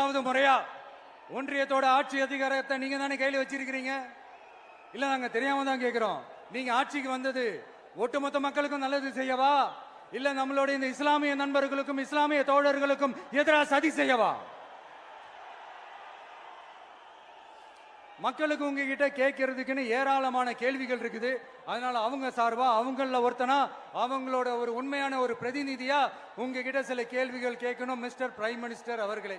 மூணாவது முறையா ஒன்றியத்தோட ஆட்சி அதிகாரத்தை நீங்க தானே கையில் வச்சிருக்கிறீங்க. இல்ல நாங்க தெரியாம தான் கேட்கிறோம். நீங்க ஆட்சிக்கு வந்தது ஒட்டுமொத்த மக்களுக்கும் நல்லது செய்யவா, இல்ல நம்மளுடைய இந்த இஸ்லாமிய நண்பர்களுக்கும் இஸ்லாமிய தோழர்களுக்கும் எதிராக சதி செய்யவா? மக்களுக்கு உங்ககிட்ட கேட்கறதுக்குன்னு ஏராளமான கேள்விகள் இருக்குது. அதனால அவங்க சார்பா அவங்கள ஒருத்தனா அவங்களோட ஒரு உண்மையான ஒரு பிரதிநிதியா உங்ககிட்ட சில கேள்விகள் கேட்கணும். மிஸ்டர் பிரைம் மினிஸ்டர் அவர்களே,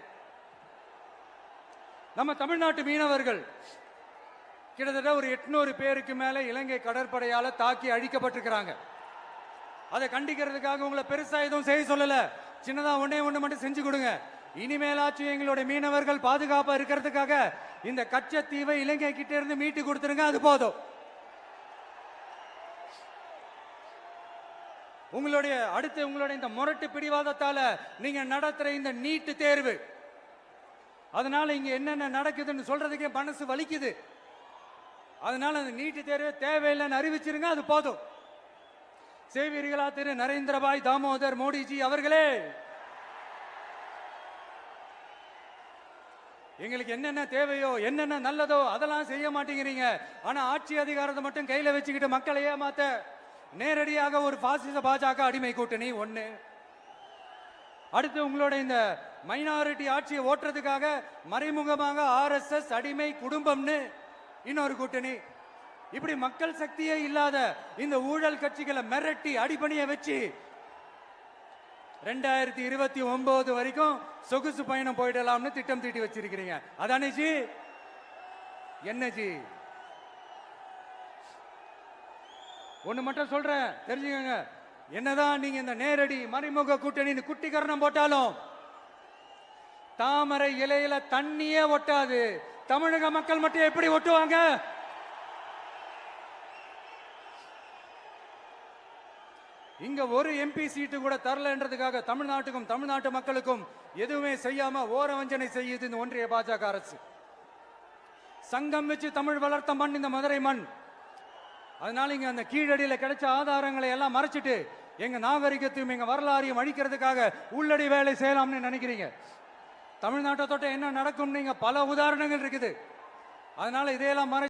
நம்ம தமிழ்நாட்டு மீனவர்கள் கிட்டத்தட்ட ஒரு 800 பேருக்கு மேல இலங்கை கடற்படையால தாக்கி அழிக்கப்பட்டிருக்கிறாங்க. அதை கண்டிக்கிறதுக்காக உங்களை பெருசா எதுவும் செய்ய சொல்லல, சின்னதா ஒண்ணே ஒண்ணு மட்டும் செஞ்சு கொடுங்க. இனிமேலாச்சும் எங்களுடைய மீனவர்கள் பாதுகாப்பா இருக்கிறதுக்காக இந்த கச்சத்தீவை இலங்கை கிட்ட இருந்து மீட்டு கொடுத்துருங்க, அது போதும். உங்களுடைய இந்த முரட்டு பிடிவாதத்தால நீங்க நடத்துற இந்த நீட்டு தேர்வு, அதனால இங்க என்னென்ன நடக்குதுன்னு சொல்றதுக்கே மனசு வலிக்குது. அதனால அந்த நீட்டு தேர்வு தேவையில்லைன்னு அறிவிச்சிருங்க, அது போதும். செய்வீர்களா திரு நரேந்திரபாய் தாமோதர் மோடிஜி அவர்களே? எங்களுக்கு என்னென்ன தேவையோ என்னென்ன நல்லதோ அதெல்லாம் செய்ய மாட்டேங்கிறீங்க. ஆனா ஆட்சி அதிகாரத்தை மட்டும் கையில வச்சுக்கிட்டு மக்களை ஏமாத்த நேரடியாக ஒரு பாசிச பாஜக அடிமை கூட்டணி ஒண்ணு. அடுத்து உங்களோட இந்த மைனாரிட்டி ஆட்சியை ஓட்டுறதுக்காக மறைமுகமாக RSS அடிமை குடும்பம்னு இன்னொரு கூட்டணி. இப்படி மக்கள் சக்தியே இல்லாத இந்த ஊழல் கட்சிகளை மிரட்டி அடிபணிய வச்சு 2029 வரைக்கும் சொகுசு பயணம் போயிடலாம்னு திட்டம் தீட்டி வச்சிருக்கிறீங்க. அதானே ஜி? என்ன ஜி? ஒண்ணு மட்டும் சொல்றேன், தெரிஞ்சுக்கங்க. என்னதான் நீங்க இந்த நேரடி மறைமுக கூட்டணி குட்டிகரணம் போட்டாலும் தாமரை இலையில தண்ணியே ஒட்டாது. தமிழக மக்கள் மட்டும் எப்படி ஒட்டுவாங்க? இங்க ஒரு MP சீட்டு கூட தரலன்றதுக்காக தமிழ்நாட்டுக்கும் தமிழ்நாட்டு மக்களுக்கும் எதுவுமே செய்யாம ஓரவஞ்சனை செய்யுது இந்த ஒன்றிய பாஜக அரசு. சங்கம் வச்சு தமிழ் வளர்த்த மண் இந்த மதுரை மண். அதனால இங்க அந்த கீழடியில கிடைச்ச ஆதாரங்களை எல்லாம் மறைச்சிட்டு எங்க நாகரிகத்தையும் எங்க வரலாறையும் அழிக்கிறதுக்காக உள்ளடி வேலை செய்யலாம்னு நினைக்கிறீங்க. தமிழ்நாட்டை தொட்ட என்ன நடக்கும் நீங்க பல உதாரணங்கள் இருக்குது. அதனால இதையெல்லாம் மறை